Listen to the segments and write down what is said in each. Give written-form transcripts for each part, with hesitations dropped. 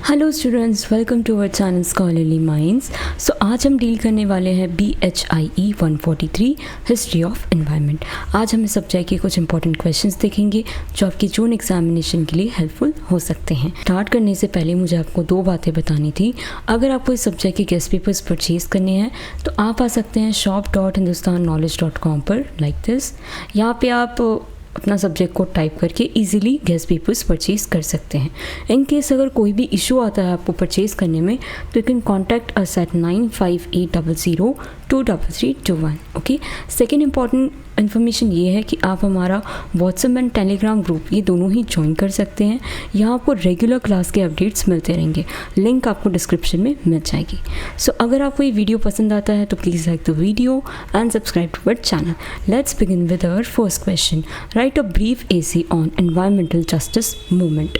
Hello students, welcome to our channel Scholarly Minds. So आज हम deal करने वाले हैं BHIE 143 हिस्ट्री ऑफ एनवायरनमेंट। आज हम इस सब्जेक्ट के कुछ इंपॉर्टेंट क्वेश्चंस देखेंगे जो आपकी जून एग्जामिनेशन के लिए हेल्पफुल हो सकते हैं। स्टार्ट करने से पहले मुझे आपको दो बातें बतानी थी। अगर आपको इस सब्जेक्ट के गेस्ट पेपर्स परचेज करने हैं तो आप आ सकते हैं shop.hindustanknowledge.com पर लाइक दिस। यहाँ पे आप अपना सब्जेक्ट को टाइप करके इजीली गेस्ट पेपर्स परचेज कर सकते हैं। इन केस अगर कोई भी इशू आता है आपको परचेज करने में तो you can contact us at 9580023321। Okay, second important information ये है कि आप हमारा व्हाट्सएप एंड टेलीग्राम ग्रुप ये दोनों ही ज्वाइन कर सकते हैं। यहाँ आपको रेगुलर क्लास के अपडेट्स मिलते रहेंगे। लिंक आपको डिस्क्रिप्शन में मिल जाएगी। सो अगर आपको ये वीडियो पसंद आता है तो please like the video and subscribe to our channel. Let's begin with our first question. Write a brief essay on environmental justice movement.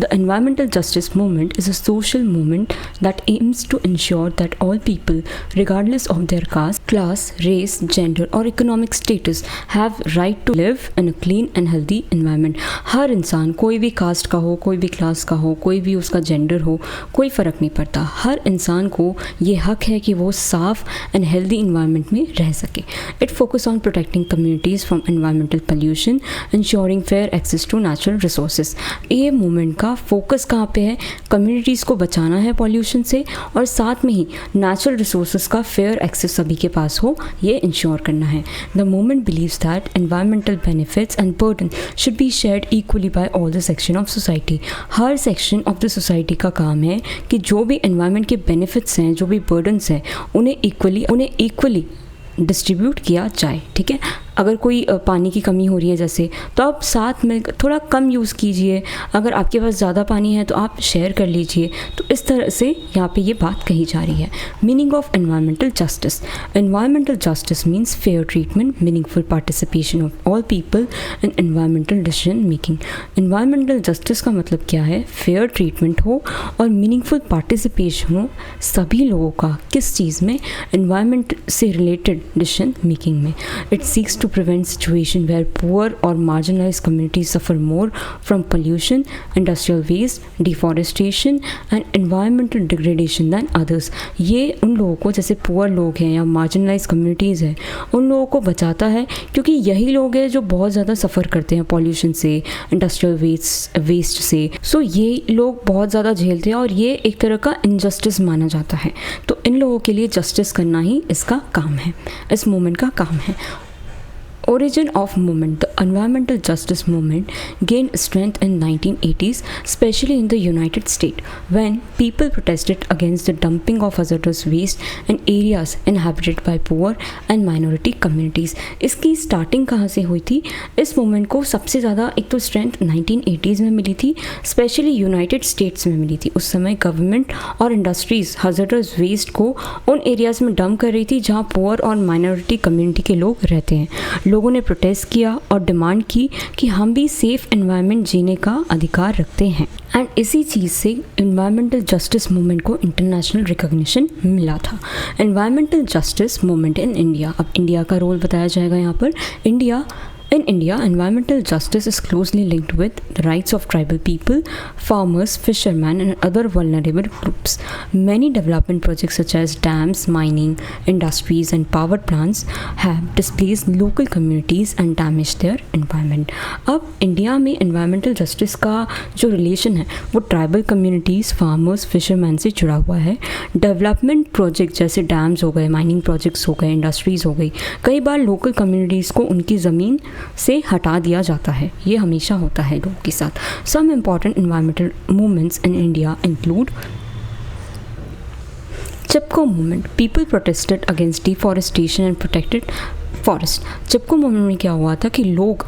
The environmental justice movement is a social movement that aims to ensure that all people, regardless of their caste, class, race, gender or economic status, have right to live in a clean and healthy environment. हर इंसान, कोई भी cast का हो, कोई भी class का हो, कोई भी उसका जेंडर हो, कोई फ़र्क नहीं पड़ता। हर इंसान को ये हक है कि वो साफ़ एंड हेल्दी इन्वायरमेंट में रह सके। It focus on protecting communities from environmental pollution, ensuring fair access to natural resources. ये मूवमेंट का फोकस कहाँ पे है? कम्युनिटीज़ को बचाना है पॉल्यूशन से और साथ में ही नेचुरल रिसोर्सेज का फेयर एक्सेस सभी के पास हो, ये इंश्योर करना है। The movement believes that environmental benefits and burden should be shared equally by all the section of society. हर सेक्शन ऑफ द सोसाइटी का काम है कि जो भी एनवायरमेंट के बेनिफिट्स हैं, जो भी बर्डन्स हैं, उन्हें इक्वली डिस्ट्रीब्यूट किया जाए। ठीक है, अगर कोई पानी की कमी हो रही है जैसे, तो आप साथ में थोड़ा कम यूज़ कीजिए। अगर आपके पास ज़्यादा पानी है तो आप शेयर कर लीजिए। तो इस तरह से यहाँ पे ये बात कही जा रही है। Meaning of environmental justice. Environmental justice means fair treatment, meaningful participation of all people in environmental decision making. Environmental justice का मतलब क्या है? फेयर ट्रीटमेंट हो और मीनिंगफुल पार्टिसिपेशन हो सभी लोगों का। किस चीज़ में? एनवायरमेंट से रिलेटेड डिसीजन मेकिंग में। It seeks to prevent situation where poor or marginalized communities suffer more from pollution, industrial waste, deforestation and environmental degradation than others। ये उन लोगों को, जैसे पुअर लोग हैं या marginalized communities हैं, उन लोगों को बचाता है क्योंकि यही लोग हैं जो बहुत ज़्यादा सफ़र करते हैं पॉल्यूशन से, इंडस्ट्रियल वेस्ट से। सो ये लोग बहुत ज़्यादा झेलते हैं और ये एक तरह का इनजस्टिस माना जाता है। तो इन लोगों के लिए जस्टिस करना ही इसका काम है, इस मूवमेंट का काम है। Origin of movement. The environmental justice movement gained strength in 1980s, especially in the United States, when people protested against the dumping of hazardous waste in areas inhabited by poor and minority communities. इसकी starting कहाँ से हुई थी? इस movement को सबसे ज़्यादा एक तो स्ट्रेंथ 1980s में मिली थी, स्पेशली यूनाइटेड स्टेट्स में मिली थी। उस समय गवर्नमेंट और इंडस्ट्रीज़ hazardous वेस्ट को उन एरियाज़ में डंप कर रही थी जहाँ पुअर और माइनॉरिटी कम्युनिटी के लोग रहते हैं। लोगों ने प्रोटेस्ट किया और डिमांड की कि हम भी सेफ एनवायरनमेंट जीने का अधिकार रखते हैं। एंड इसी चीज़ से एनवायरमेंटल जस्टिस मूवमेंट को इंटरनेशनल रिकॉग्निशन मिला था। Environmental justice movement in India. अब इंडिया का रोल बताया जाएगा यहाँ पर। In India, environmental justice is closely linked with the rights of tribal people, farmers, fishermen, and other vulnerable groups. Many development projects such as dams, mining, industries, and power plants have displaced local communities and damaged their environment. अब India में environmental justice का जो relation है वो tribal communities, farmers, fisherman से जुड़ा हुआ है। डेवलपमेंट प्रोजेक्ट जैसे डैम्स हो गए, माइनिंग प्रोजेक्ट्स हो गए, इंडस्ट्रीज़ हो गई, कई बार लोकल कम्युनिटीज़ को उनकी ज़मीन से हटा दिया जाता है। ये हमेशा होता है लोगों के साथ। Some important environmental movements in India include Chipko movement. People protested against deforestation and protected forest. Chipko movement में क्या हुआ था कि लोग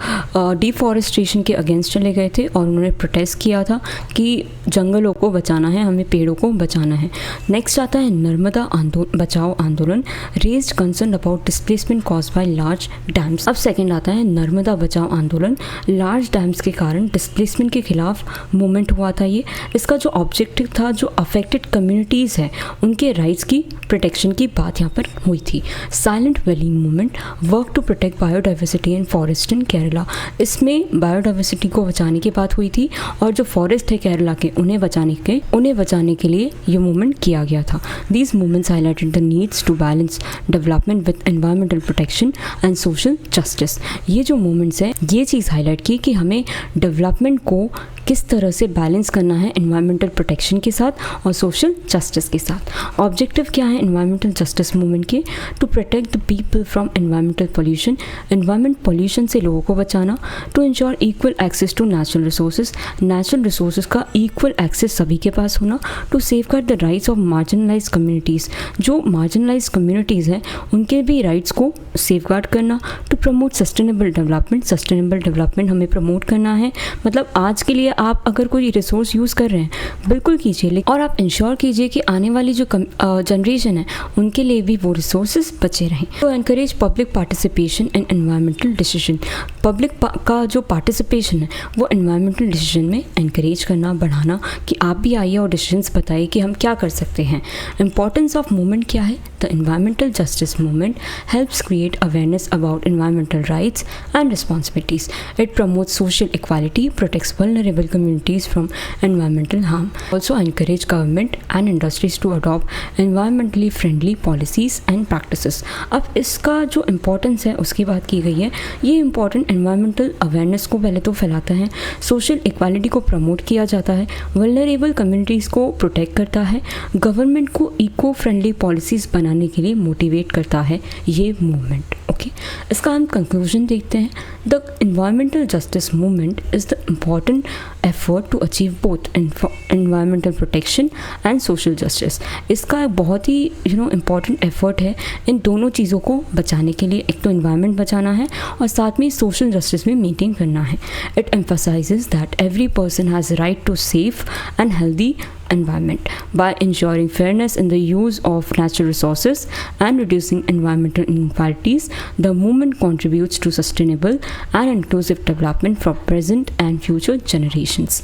डिफॉरेस्टेशन के अगेंस्ट चले गए थे और उन्होंने प्रोटेस्ट किया था कि जंगलों को बचाना है, हमें पेड़ों को बचाना है। नेक्स्ट आता है नर्मदा बचाओ आंदोलन। Raised concern about displacement caused by large dams. अब सेकंड आता है नर्मदा बचाओ आंदोलन। लार्ज डैम्स के कारण डिस्प्लेसमेंट के खिलाफ मूवमेंट हुआ था ये। इसका जो ऑब्जेक्टिव था, जो अफेक्टेड कम्युनिटीज़ है उनके राइट्स की प्रोटेक्शन की बात यहाँ पर हुई थी। Silent Valley movement. Work to protect biodiversity in forest in Kerala. इसमें बायोडाइवर्सिटी को बचाने की बात हुई थी और जो फॉरेस्ट है केरला के उन्हें बचाने के लिए ये मूवमेंट किया गया था। These movements highlighted the needs to balance development with environmental protection and social justice. ये जो मूवमेंट्स है ये चीज़ हाईलाइट की कि हमें डेवलपमेंट को किस तरह से बैलेंस करना है एनवायरमेंटल प्रोटेक्शन के साथ और सोशल जस्टिस के साथ। ऑब्जेक्टिव क्या है एनवायरमेंटल जस्टिस मूवमेंट के? To protect the people from environmental pollution, environment pollution से लोगों को बचाना। To ensure equal access to natural resources का इक्वल एक्सेस सभी के पास होना। To safeguard the rights of marginalize communities, जो मार्जिनलाइज कम्युनिटीज़ हैं उनके भी राइट्स को सेफगार्ड करना। टू प्रमोट सस्टेनेबल डेवलपमेंट हमें प्रमोट करना है। मतलब आज के लिए आप अगर कोई रिसोर्स यूज़ कर रहे हैं बिल्कुल कीजिए, और आप इंश्योर कीजिए कि आने वाली जो जनरेशन है उनके लिए भी वो रिसोर्सेज बचे रहें। तो encourage public participation in environmental decision, public का जो पार्टिसिपेशन है वो एनवायरमेंटल डिसीजन में एनकरेज करना, बढ़ाना कि आप भी आइए और डिसीजंस बताइए कि हम क्या कर सकते हैं। इंपॉर्टेंस ऑफ मूवमेंट क्या है? The environmental justice movement helps create awareness about environmental rights and responsibilities. It promotes social equality, protects vulnerable communities from environmental harm. Also encourage government and industries to adopt environmentally friendly policies and practices. अब इसका जो importance है उसकी बात की गई है। ये इम्पोर्टेंट एनवायरमेंटल अवेयरनेस को पहले तो फैलाता है, सोशल इक्वालिटी को प्रमोट किया जाता है, वल्नरेबल कम्युनिटीज़ को प्रोटेक्ट करता है, गवर्नमेंट को इको फ्रेंडली पॉलिसीज़ बनाने के लिए मोटिवेट करता है ये मूवमेंट। ओके, इसका हम कंक्लूजन देखते हैं। The environmental justice movement is the important effort to achieve both environmental protection and social justice. इसका बहुत ही इम्पॉर्टेंट एफर्ट है इन दोनों चीज़ों को बचाने के लिए। एक तो एनवायरमेंट बचाना है और साथ में सोशल जस्टिस में मेंटेन करना है। It emphasises that every person has right to safe and healthy environment by ensuring fairness in the use of natural resources and reducing environmental inequalities. The movement contributes to sustainable and inclusive development for present and future generations.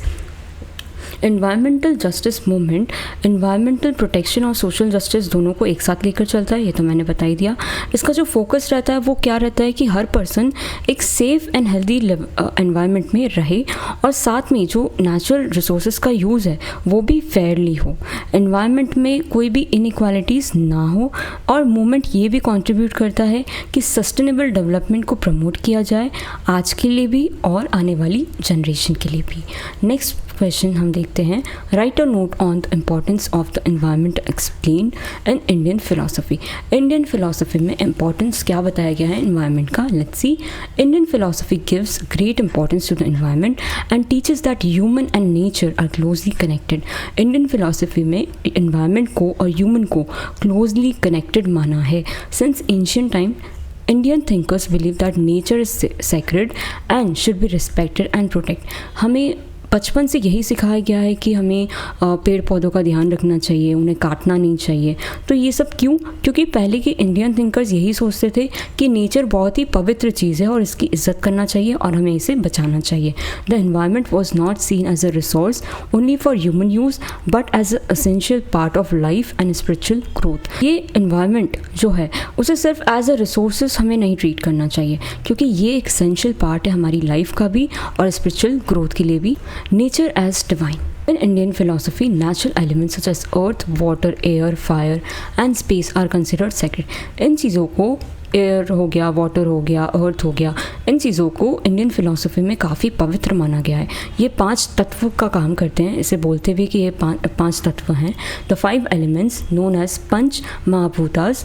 Environmental justice movement environmental protection और social justice दोनों को एक साथ लेकर चलता है, ये तो मैंने बता ही दिया। इसका जो फोकस रहता है वो क्या रहता है कि हर पर्सन एक सेफ एंड हेल्दी एनवायरनमेंट में रहे और साथ में जो नेचुरल रिसोर्सेज का यूज़ है वो भी फेयरली हो, एनवायरनमेंट में कोई भी इनइक्वालिटीज़ ना हो। और मूवमेंट ये भी कंट्रीब्यूट करता है कि सस्टेनेबल डेवलपमेंट को प्रमोट किया जाए आज के लिए भी और आने वाली जनरेशन के लिए भी। नेक्स्ट क्वेश्चन हम देखते हैं, write a note on the importance of the environment explain in Indian philosophy. Indian philosophy में इम्पॉर्टेंस क्या बताया गया है एनवायरनमेंट का? Let's see. Indian philosophy gives great importance to the environment and teaches that human and nature are closely connected. Indian philosophy में environment को और human को क्लोजली कनेक्टेड माना है। Since ancient time Indian thinkers believe that nature is sacred and should be respected and protected. हमें बचपन से यही सिखाया गया है कि हमें पेड़ पौधों का ध्यान रखना चाहिए, उन्हें काटना नहीं चाहिए। तो ये सब क्यों? क्योंकि पहले के इंडियन थिंकर्स यही सोचते थे कि नेचर बहुत ही पवित्र चीज़ है और इसकी इज्जत करना चाहिए और हमें इसे बचाना चाहिए। The environment was not seen as a resource only for human use but as a essential part of life and spiritual growth. ये एनवायरनमेंट जो है उसे सिर्फ एज अ रिसोर्सेज हमें नहीं ट्रीट करना चाहिए, क्योंकि ये एक एसेंशियल पार्ट है हमारी लाइफ का भी और स्पिरिचुअल ग्रोथ के लिए भी। Nature as divine. In Indian philosophy, natural elements such as earth, water, air, fire and space are considered sacred. इन चीज़ों को एयर हो गया, वाटर हो गया, अर्थ हो गया, इन चीज़ों को इंडियन फिलोसफी में काफ़ी पवित्र माना गया है। ये 5 तत्व का काम करते हैं, इसे बोलते भी कि ये 5 तत्व हैं। The 5 elements known as panch mahabhutas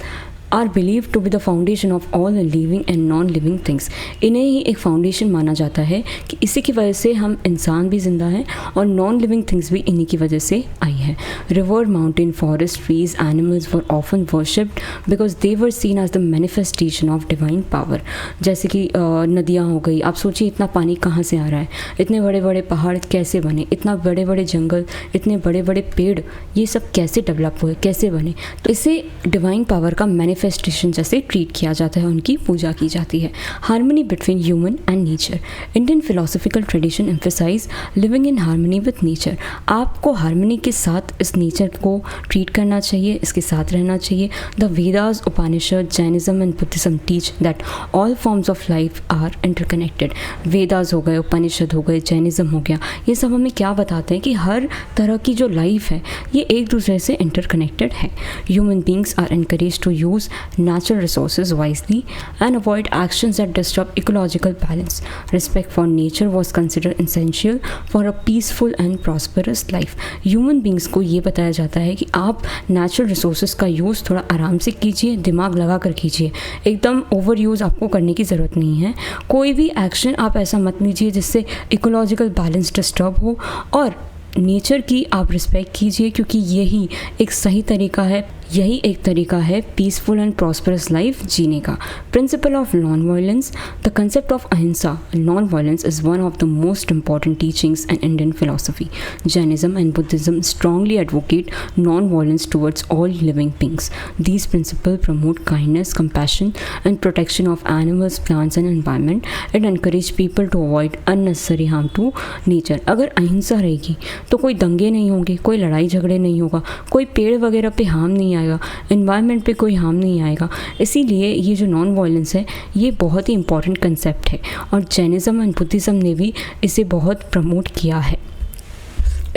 are believe to be the foundation of all living and non living things. इन्हें ही एक फाउंडेशन माना जाता है कि इसी की वजह से हम इंसान भी जिंदा हैं और नॉन लिविंग थिंग्स भी इन्हीं की वजह से आई हैं। River, mountain, forest, trees, animals were often worshipped because they were seen as the manifestation of divine power. जैसे कि नदियाँ हो गई, आप सोचिए इतना पानी कहाँ से आ रहा है, इतने बड़े बड़े पहाड़ कैसे बने, इतना बड़े बड़े जंगल, इतने बड़े बड़े पेड़, ये सब कैसे डेवलप हुए, कैसे बने? तो इसे डिवाइन पावर का मैनिफेस्टेशन जैसे ट्रीट किया जाता है, उनकी पूजा की जाती है। Harmony between human and nature. Indian philosophical tradition emphasise living in harmony with nature. आपको हार्मनी के साथ साथ इस नेचर को ट्रीट करना चाहिए, इसके साथ रहना चाहिए. The Vedas, Upanishad, Jainism and Buddhism teach that all forms of life are interconnected. Vedas हो गए, उपनिषद हो गए, जैनिज्म हो गया, ये सब हमें क्या बताते हैं कि हर तरह की जो लाइफ है ये एक दूसरे से इंटरकनेक्टेड है. Human beings are encourage to use natural resources wisely and avoid actions that disrupt ecological balance. Respect for nature was considered essential for a peaceful and prosperous life. Human beings को ये बताया जाता है कि आप natural resources का use थोड़ा आराम से कीजिए, दिमाग लगा कर कीजिए. एकदम ओवर यूज़ आपको करने की ज़रूरत नहीं है. कोई भी एक्शन आप ऐसा मत लीजिए जिससे इकोलॉजिकल बैलेंस डिस्टर्ब हो, और नेचर की आप रिस्पेक्ट कीजिए, क्योंकि यही एक सही तरीका है, यही एक तरीका है पीसफुल एंड प्रॉस्परस लाइफ जीने का. Principle of non violence. The concept of ahimsa, non violence, is one of the most important teachings in Indian philosophy. Jainism and Buddhism strongly advocate non-violence towards all living beings. These principles promote kindness, compassion, and protection of animals, plants, and environment. It encourages people to avoid unnecessary harm to nature. अगर अहिंसा रहेगी तो कोई दंगे नहीं होंगे, कोई लड़ाई झगड़े नहीं होगा, कोई पेड़ वगैरह पे हार्म नहीं आएगा, एनवायरनमेंट पे कोई हार्म नहीं आएगा. इसीलिए ये जो नॉन वायलेंस है ये बहुत ही इंपॉर्टेंट कंसेप्ट है, और जैनिज्म एंड बुद्धिज्म ने भी इसे बहुत प्रमोट किया है.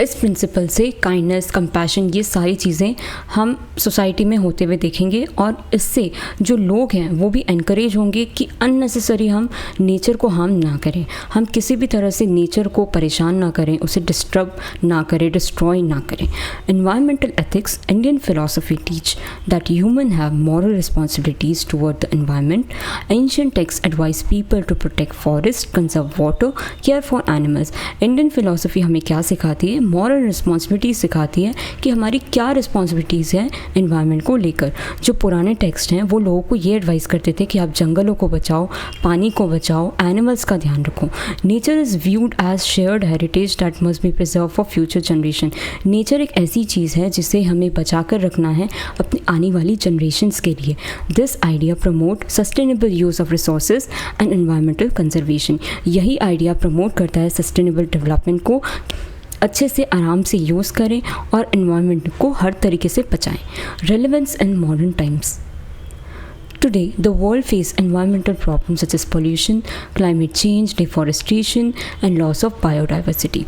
इस प्रिंसिपल से काइंडनेस, कंपैशन, ये सारी चीज़ें हम सोसाइटी में होते हुए देखेंगे, और इससे जो लोग हैं वो भी एनकरेज होंगे कि अननेसेसरी हम नेचर को हार्म ना करें, हम किसी भी तरह से नेचर को परेशान ना करें, उसे डिस्टर्ब ना करें, डिस्ट्रॉय ना करें. Environmental ethics. Indian philosophy teach that human have moral responsibilities toward the environment. Ancient text advise people to protect forest, conserve water, care for animals. Indian philosophy हमें क्या सिखाती है? मॉरल रिस्पॉन्सिबिलिटीज़ सिखाती है कि हमारी क्या रिस्पॉन्सिबिलिटीज़ हैं एनवायरनमेंट को लेकर. जो पुराने टेक्स्ट हैं वो लोगों को ये एडवाइस करते थे कि आप जंगलों को बचाओ, पानी को बचाओ, एनिमल्स का ध्यान रखो. Nature is viewed as shared heritage that must be preserve for future generation. Nature एक ऐसी चीज़ है जिसे हमें बचा कर रखना है अपनी आने वाली जनरेशन्स के लिए. This idea promote sustainable use of resources and environmental conservation. यही आइडिया प्रमोट करता है सस्टेनेबल डेवलपमेंट को, अच्छे से आराम से यूज़ करें और एनवायरनमेंट को हर तरीके से बचाएं. Relevance in modern times. Today, the world faces environmental problems such as pollution, climate change, deforestation, and loss of biodiversity.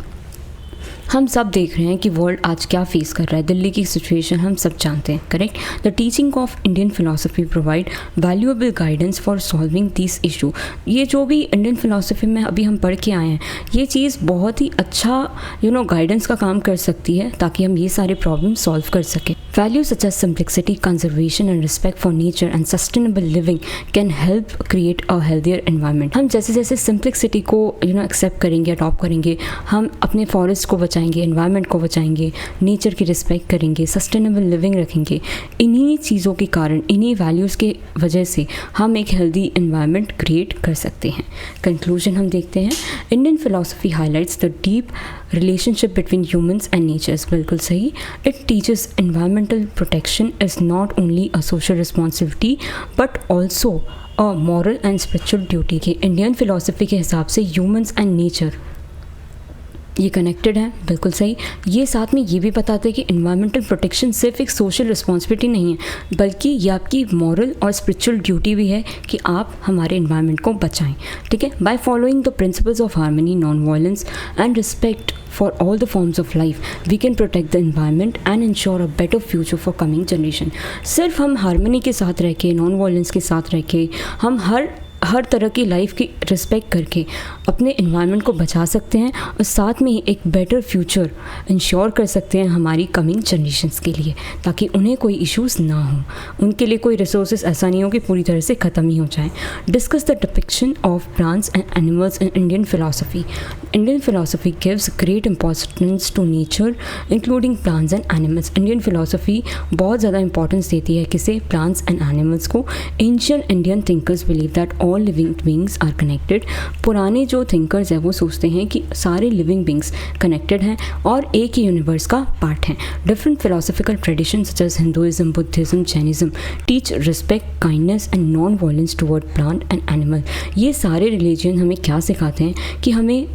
हम सब देख रहे हैं कि वर्ल्ड आज क्या फेस कर रहा है. दिल्ली की सिचुएशन हम सब जानते हैं, correct. The teaching of Indian philosophy provide valuable guidance for solving this issue. ये जो भी इंडियन फिलोसफी में अभी हम पढ़ के आए हैं, ये चीज़ बहुत ही अच्छा गाइडेंस का काम कर सकती है ताकि हम ये सारे प्रॉब्लम सॉल्व कर सकें. Values such as simplicity, conservation and respect for nature and sustainable living can help create a healthier environment. हम जैसे जैसे सिंप्लिसिटी को एक्सेप्ट करेंगे, अडॉप्ट करेंगे, हम अपने फॉरेस्ट को बचाएंगे, एनवायरनमेंट को बचाएंगे, नेचर की रिस्पेक्ट करेंगे, सस्टेनेबल लिविंग रखेंगे. इन्हीं चीज़ों के कारण, इन्हीं वैल्यूज़ के वजह से हम एक हेल्दी एनवायरनमेंट क्रिएट कर सकते हैं. कंक्लूजन हम देखते हैं. Indian philosophy highlights the deep relationship between humans and natures. बिल्कुल सही. It teaches environmental protection is not only a social responsibility but also a moral and spiritual duty. के Indian philosophy के हिसाब से ह्यूमंस एंड नेचर ये connected है. बिल्कुल सही. ये साथ में ये भी बताते हैं कि इन्वायरमेंटल प्रोटेक्शन सिर्फ एक सोशल रिस्पॉन्सिबिलिटी नहीं है, बल्कि ये आपकी मॉरल और स्पिरिचुअल ड्यूटी भी है कि आप हमारे इन्वायरमेंट को बचाएं. ठीक है. By following the principles of harmony, non violence and respect for all the forms of life, we can protect the environment and ensure a better future for coming generation. सिर्फ हम हार्मनी के साथ रह के, नॉन वायलेंस के साथ रह के, हम हर तरह की लाइफ की रिस्पेक्ट करके अपने इन्वायरमेंट को बचा सकते हैं और साथ में ही एक बेटर फ्यूचर इंश्योर कर सकते हैं हमारी कमिंग जनरेशन्स के लिए, ताकि उन्हें कोई इश्यूज़ ना हो, उनके लिए कोई रिसोर्सेज ऐसा नहीं हो कि पूरी तरह से ख़त्म ही हो जाए. Discuss the depiction of plants and animals in Indian philosophy. Indian philosophy gives great importance to nature including plants and animals. Indian philosophy बहुत ज़्यादा इंपॉर्टेंस देती है किसे? प्लांट्स एंड एनिमल्स को. Ancient Indian thinkers believe that all living beings are connected. पुराने जो thinkers हैं वो सोचते हैं कि सारे living beings connected हैं और एक ही यूनिवर्स का पार्ट हैं. Different philosophical traditions such as Hinduism, Buddhism, Jainism teach respect, kindness and non-violence toward plant and animal. ये सारे रिलीजन हमें क्या सिखाते हैं कि हमें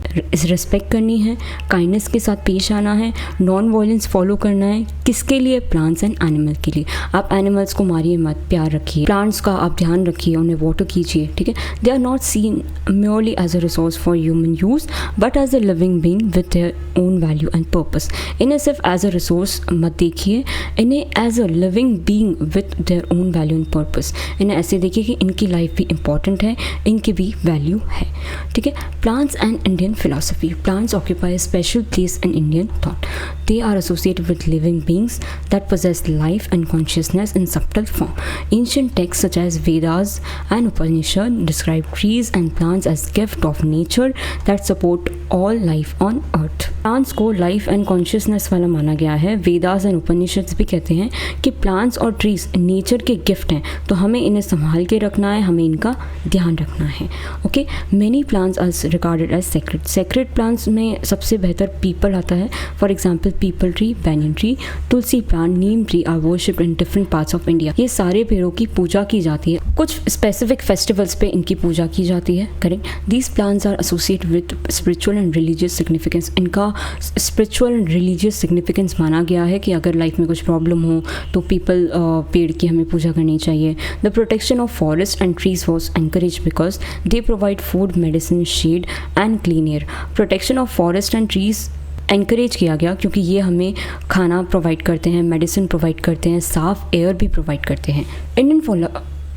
रिस्पेक्ट करनी है, काइंडनेस के साथ पेश आना है, नॉन वायलेंस फॉलो करना है. किसके लिए? प्लांट्स एंड एनिमल के लिए. आप एनिमल्स को मारिए मत, प्यार रखिए. प्लांट्स का आप ध्यान रखिए, उन्हें वाटर कीजिए. ठीक है. They are not seen merely as a resource for human use but as a living being with their own value and purpose. इन्हें सिर्फ एज अ रिसोर्स मत देखिए, इन्हें as a living being with their own value and purpose. इन्हें ऐसे देखिए कि इनकी लाइफ भी इंपॉर्टेंट है, इनकी भी वैल्यू है. ठीक है. Plants and Indian philosophy. Plants occupy a special place in Indian thought. They are associated with living beings that possess life and consciousness in subtle form. Ancient texts such as Vedas and Upanishad describe trees and plants as gift of nature that support all life on earth. Plants को life and consciousness वाला माना गया है. Vedas and Upanishads भी कहते हैं कि plants और ट्रीज नेचर के गिफ्ट हैं, तो हमें इन्हें संभाल के रखना है, हमें इनका ध्यान रखना है. Okay. Many plants are regarded as sacred. Sacred plants में सबसे बेहतर पीपल आता है. For example peepal tree, banyan tree, tulsi plant, neem tree are worshipped in different parts of India. ये सारे पेड़ों की पूजा की जाती है, कुछ स्पेसिफिक फेस्टिवल्स पे इनकी पूजा की जाती है. Correct. These plants are associated with spiritual and religious significance. इनका स्पिरिचुअल एंड रिलीजियस सिग्निफिकेंस माना गया है कि अगर लाइफ में कुछ प्रॉब्लम हो तो पीपल पेड़ की हमें पूजा करनी चाहिए. The protection of forest and trees was encourage because they provide food, medicine, shade and clean air. Protection of forest and trees encourage किया गया क्योंकि ये हमें खाना प्रोवाइड करते हैं, मेडिसिन प्रोवाइड करते हैं, साफ एयर भी प्रोवाइड करते हैं.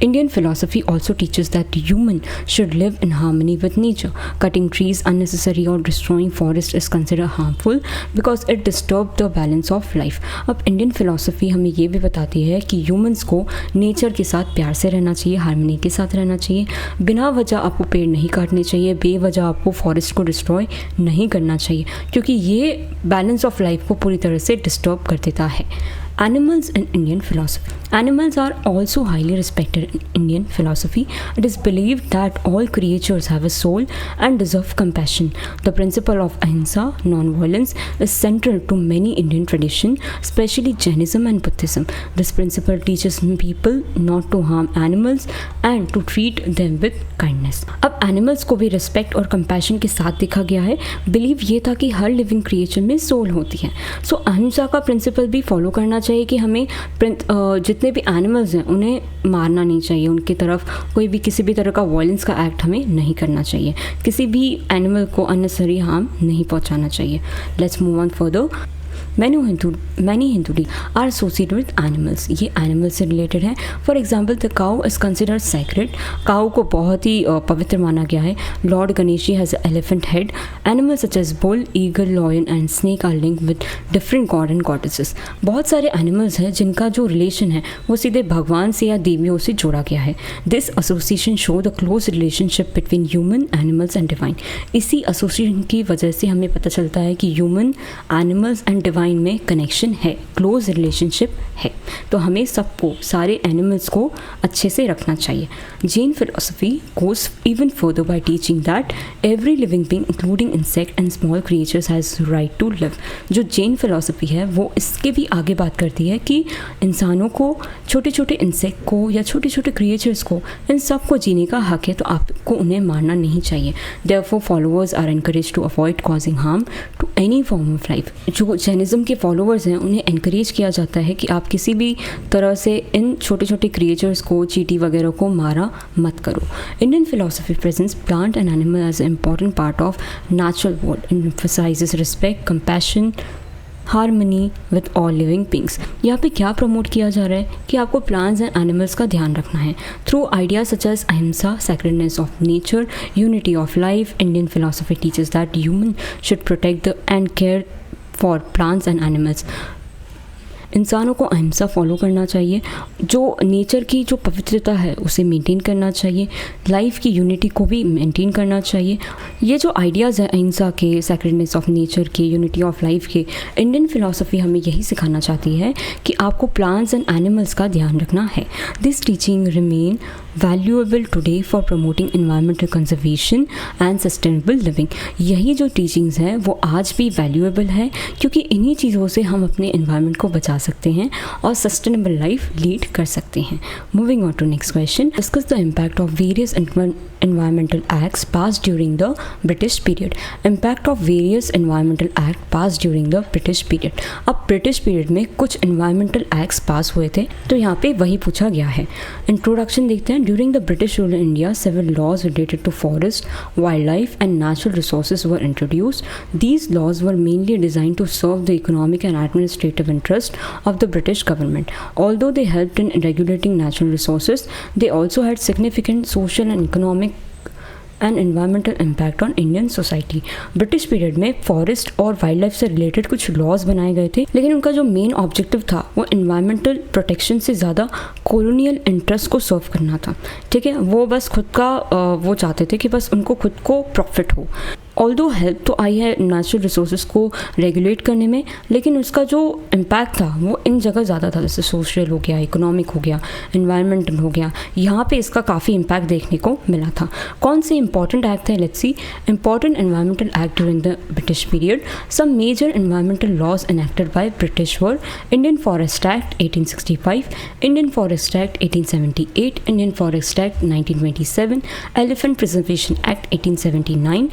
Indian philosophy also teaches that human should live in harmony with nature. Cutting trees unnecessary or destroying forest is considered harmful because it disturbs the balance of life. अब Indian philosophy हमें ये भी बताती है कि humans को nature के साथ प्यार से रहना चाहिए, harmony के साथ रहना चाहिए. बिना वजह आपको पेड़ नहीं काटने चाहिए, बेवजह आपको forest को destroy नहीं करना चाहिए क्योंकि ये balance of life को पूरी तरह से disturb कर देता है. Animals in Indian philosophy. Animals are also highly respected in Indian philosophy. It is believed that all creatures have a soul and deserve compassion. The principle of ahimsa, non-violence, is central to many Indian traditions, especially Jainism and Buddhism. This principle teaches people not to harm animals and to treat them with kindness. अब animals को भी respect और compassion के साथ देखा गया है. Believe ये था कि हर living creature में soul होती है. So अहिंसा का principle भी follow करना चाहिए कि हमें जितने भी एनिमल्स हैं उन्हें मारना नहीं चाहिए, उनकी तरफ कोई भी किसी भी तरह का वायलेंस का एक्ट हमें नहीं करना चाहिए, किसी भी एनिमल को अननेसेसरी हार्म नहीं पहुंचाना चाहिए. Let's move on further. Many Hindu are associated with animals. ये animals से related है. For example, the cow is considered sacred. Cow को बहुत ही पवित्र माना गया है. Lord Ganesh has an elephant head. Animals such as bull, eagle, lion and snake are linked with different god and goddesses. बहुत सारे animals हैं जिनका जो relation है वो सीधे भगवान से या देवियों से जोड़ा गया है. This association show the close relationship between human, animals and divine. इसी association की वजह से हमें पता चलता है कि human, animals and divine में कनेक्शन है, क्लोज रिलेशनशिप है. तो हमें सबको, सारे एनिमल्स को अच्छे से रखना चाहिए. Jain philosophy goes even further by teaching that every living being including insect and small creatures has right to live. जो जैन फिलोसफी है वो इसके भी आगे बात करती है कि इंसानों को, छोटे छोटे इंसेक्ट को या छोटे छोटे क्रिएचर्स को, इन सब को जीने का हक है, तो आपको उन्हें मारना नहीं चाहिए. Therefore followers are encourage to avoid causing harm to any form of life. जो जैनिज्म के फॉलोअर्स हैं उन्हें एनकरेज किया जाता है कि आप किसी भी तरह से इन छोटे छोटे क्रिएचर्स को, चींटी वगैरह को मारा मत करो. Indian philosophy presents plant and animal as an important part of natural world. It emphasises respect, compassion, harmony with all living beings. यहाँ पे क्या प्रमोट किया जा रहा है कि आपको प्लांट्स एंड एनिमल्स का ध्यान रखना है. थ्रू आइडियाज सच एज अहिंसा, सैक्रेडनेस of nature, unity of life, Indian philosophy teachers that human should protect the end care for plants and animals. इंसानों को अहिंसा फॉलो करना चाहिए, जो नेचर की जो पवित्रता है उसे मेंटेन करना चाहिए, लाइफ की यूनिटी को भी मेंटेन करना चाहिए। ये जो आइडियाज़ है अहिंसा के, सैक्रेडनेस ऑफ नेचर के, यूनिटी ऑफ लाइफ के, इंडियन फिलॉसफी हमें यही सिखाना चाहती है कि आपको प्लांट्स एंड एनिमल्स का ध्यान रखना है। This teaching remain valuable today for promoting environmental conservation and sustainable living. यही जो टीचिंग्स हैं वो आज भी वैल्यूएबल है, क्योंकि इन्हीं चीज़ों से हम अपने एनवायरनमेंट को बचा सकते हैं और सस्टेनेबल लाइफ लीड कर सकते हैं। Moving on to next question, discuss the impact of various environmental acts passed during the British period. Impact of various environmental acts passed during the British period. अब British period में कुछ environmental acts पास हुए थे, तो यहाँ पे वही पूछा गया है। इंट्रोडक्शन देखते हैं। During the British rule in India, several laws related to forest, wildlife and natural resources were introduced. These laws were mainly designed to serve the economic and administrative interest of the British government. Although they helped in regulating natural resources, they also had significant social and economic and environmental impact on Indian society. British period में forest और wild life से related कुछ laws बनाए गए थे, लेकिन उनका जो मेन ऑब्जेक्टिव था वो एनवायरमेंटल प्रोटेक्शन से ज़्यादा कॉलोनियल इंटरेस्ट को सर्व करना था। ठीक है, वो बस खुद का वो चाहते थे कि बस उनको खुद को प्रॉफिट हो। ऑल्दो हेल्प तो आई है नेचुरल रिसोर्सेज को रेगुलेट करने में, लेकिन उसका जो इम्पैक्ट था वो इन जगह ज़्यादा था, जैसे सोशल हो गया, इकोनॉमिक हो गया, एनवायरमेंटल हो गया। यहाँ पे इसका काफ़ी इम्पैक्ट देखने को मिला था। कौन से इंपॉर्टेंट एक्ट थे? Let's see. Important environmental act during the British period. Some major environmental laws enacted by British were Indian forest act 1865, Indian forest act 1878, Indian forest act 1927, elephant preservation act 1879,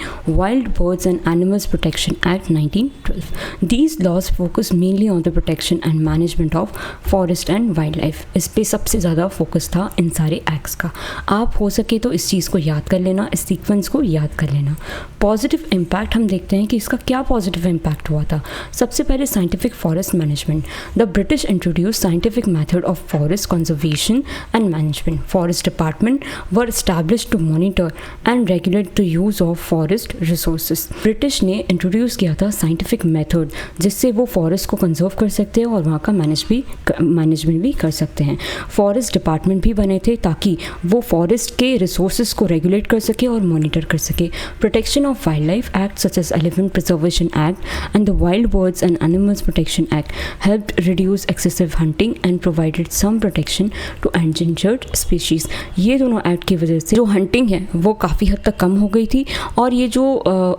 Wild Birds and Animals Protection Act 1912. These laws focus mainly on the protection and management of forest and wildlife. इस पे सबसे ज़्यादा focus था इन सारे acts का। आप हो सके तो इस चीज़ को याद कर लेना, इस सीक्वेंस को याद कर लेना। पॉजिटिव इम्पैक्ट हम देखते हैं कि इसका क्या पॉजिटिव इम्पैक्ट हुआ था। सबसे पहले scientific forest management. The British introduce scientific method of forest conservation and management. Forest department were established to monitor and regulate the use of forest resources. British ने इंट्रोड्यूस किया था साइंटिफिक मेथड, जिससे वो forest को conserve कर सकते हैं और वहाँ का मैनेजमेंट भी कर सकते हैं। फॉरेस्ट डिपार्टमेंट भी बने थे ताकि वो फॉरेस्ट के रिसोर्सेज को रेगुलेट कर सके और मॉनिटर कर सके। Protection of wildlife act such as elephant preservation act and the wild birds and animals protection act helped reduce excessive hunting and provided some protection to endangered species. ये दोनों act की वजह से जो hunting है वो काफ़ी हद तक कम हो गई थी, और ये जो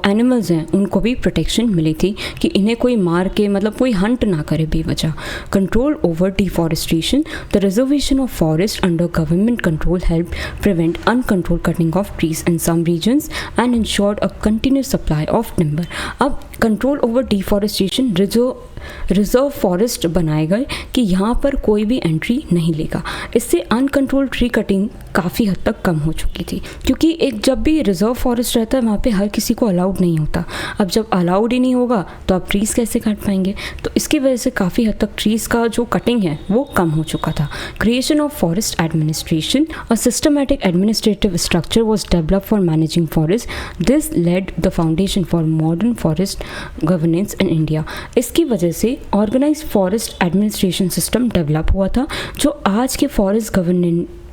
एनिमल्स हैं उनको भी प्रोटेक्शन मिली थी कि इन्हें कोई मार के, मतलब कोई हंट ना करे बेवजह। Control over deforestation. The reservation of forest under government control help prevent uncontrol cutting of trees in some regions and ensured a continuous supply of timber. अब control over deforestation, reserve forest बनाए गए कि यहाँ पर कोई भी entry नहीं लेगा। इससे अनकंट्रोल ट्री कटिंग काफ़ी हद तक कम हो चुकी थी, क्योंकि एक जब भी रिजर्व फॉरेस्ट रहता है वहाँ पे हर किसी को अलाउड नहीं होता। अब जब अलाउड ही नहीं होगा तो आप ट्रीज़ कैसे काट पाएंगे? तो इसकी वजह से काफ़ी हद तक ट्रीज़ का जो कटिंग है वो कम हो चुका था। Creation of forest administration. A systematic administrative structure was develop for managing forest. This led the foundation for modern forest governance in India. इसकी वजह से organize forest administration system develop हुआ था, जो आज के फॉरेस्ट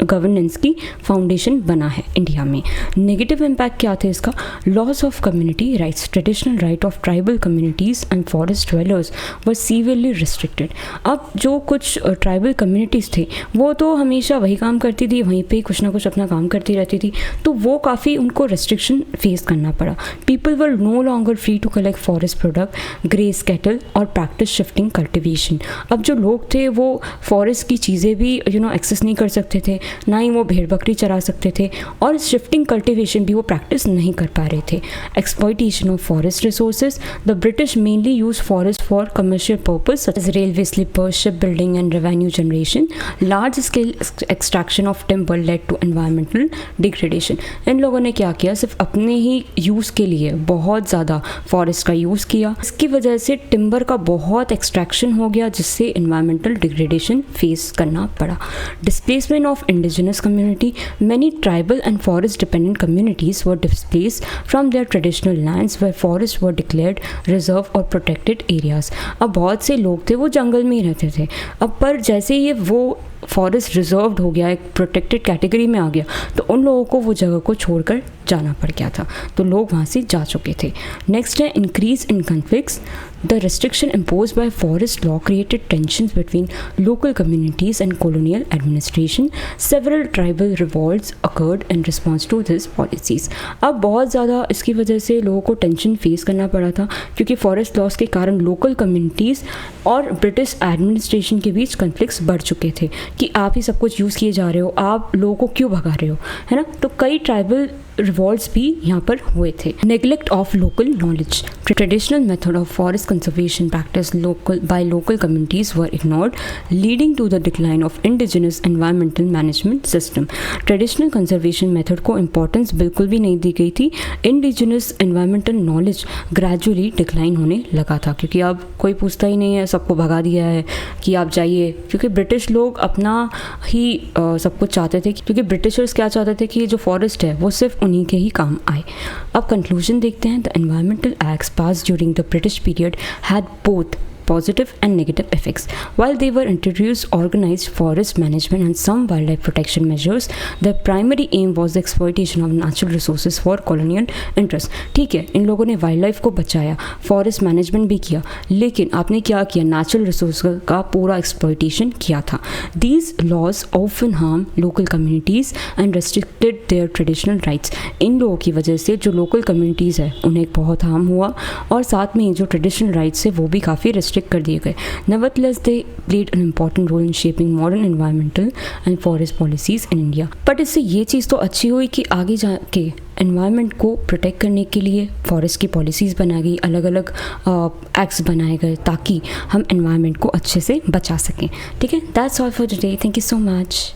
गवर्नेंस की फाउंडेशन बना है इंडिया में। नेगेटिव इम्पैक्ट क्या थे इसका? Loss of community rights. Traditional right of tribal communities and forest dwellers were severely restricted. अब जो कुछ ट्राइबल कम्युनिटीज़ थे वो तो हमेशा वही काम करती थी, वहीं पे कुछ ना कुछ अपना काम करती रहती थी, तो वो काफ़ी उनको रेस्ट्रिक्शन फेस करना पड़ा। People were no longer free to collect forest product, graze cattle और प्रैक्टिस शिफ्टिंग कल्टिवेशन। अब जो लोग थे वो फॉरेस्ट की चीज़ें भी एक्सेस नहीं कर सकते थे, ना ही वो भेड़ बकरी चरा सकते थे, और शिफ्टिंग कल्टिवेशन भी वो प्रैक्टिस नहीं कर पा रहे थे। Exploitation of forest resources. The British mainly use forest for commercial purpose such as railway sleepers, ship building and revenue generation. Large scale extraction of timber led to environmental degradation. इन लोगों ने क्या किया? सिर्फ अपने ही यूज़ के लिए बहुत ज़्यादा फॉरेस्ट का यूज़ किया। इसकी वजह से टिम्बर का बहुत एक्सट्रैक्शन हो गया, जिससे एनवायरमेंटल डिग्रेडेशन फेस करना पड़ा। Displacement of indigenous community, many tribal and forest dependent communities were displaced from their traditional lands where forests were declared reserve or protected areas. अब बहुत से लोग थे वो जंगल में ही रहते थे, अब पर जैसे ये वो फॉरेस्ट रिजर्व्ड हो गया, एक प्रोटेक्टेड कैटेगरी में आ गया, तो उन लोगों को वो जगह को छोड़कर जाना पड़ गया था, तो लोग वहाँ से जा चुके थे. नेक्स्ट है increase in conflicts. The restriction imposed by forest law created tensions between local communities and colonial administration. Several tribal revolts occurred in response to these policies. अब बहुत ज़्यादा इसकी वजह से लोगों को टेंशन फेस करना पड़ा था, क्योंकि फॉरेस्ट लॉस के कारण लोकल कम्युनिटीज़ और ब्रिटिश एडमिनिस्ट्रेशन के बीच कन्फ्लिक्ट्स बढ़ चुके थे कि आप ही सब कुछ यूज़ किए जा रहे हो, आप लोगों को क्यों भगा रहे हो, है ना. तो कई ट्राइबल रिवॉल्ट्स भी यहाँ पर हुए थे. Neglect of local knowledge. Traditional method of forest conservation practice by local communities were ignored, leading to the decline of indigenous environmental management system. Traditional conservation method को इम्पोर्टेंस बिल्कुल भी नहीं दी गई थी. Indigenous environmental knowledge gradually decline होने लगा था, क्योंकि अब कोई पूछता ही नहीं है, सबको भगा दिया है कि आप जाइए, क्योंकि ब्रिटिश लोग अपना ही सब कुछ चाहते थे, क्योंकि ब्रिटिशर्स क्या चाहते थे कि जो फॉरेस्ट है वो सिर्फ उन्हीं के ही काम आए. अब कंक्लूजन देखते हैं. The environmental acts pass during the British period had both positive and negative effects. While they were introduced organized forest management and some wildlife protection measures, their primary aim was the exploitation of natural resources for colonial interests. ठीक है, इन लोगों ने wild life को बचाया, forest management भी किया, लेकिन आपने क्या किया, नेचुरल रिसोर्स का पूरा एक्सप्लॉइटेशन किया था. These laws often harm local communities and restricted their traditional rights. इन लोगों की वजह से जो लोकल कम्युनिटीज़ है उन्हें बहुत हार्म हुआ, और साथ में जो ट्रेडिशनल राइट्स है वो भी काफ़ी रिस्ट्रिक्ट कर दिए गए. Nevertheless, they played an important role in shaping modern environmental and forest policies in India. But इससे ये चीज़ तो अच्छी हुई कि आगे जाके एनवायरनमेंट को प्रोटेक्ट करने के लिए फॉरेस्ट की पॉलिसीज़ बनाई गई, अलग अलग एक्ट्स बनाए गए, ताकि हम एनवायरनमेंट को अच्छे से बचा सकें. ठीक है, that's all for today. Thank you so much.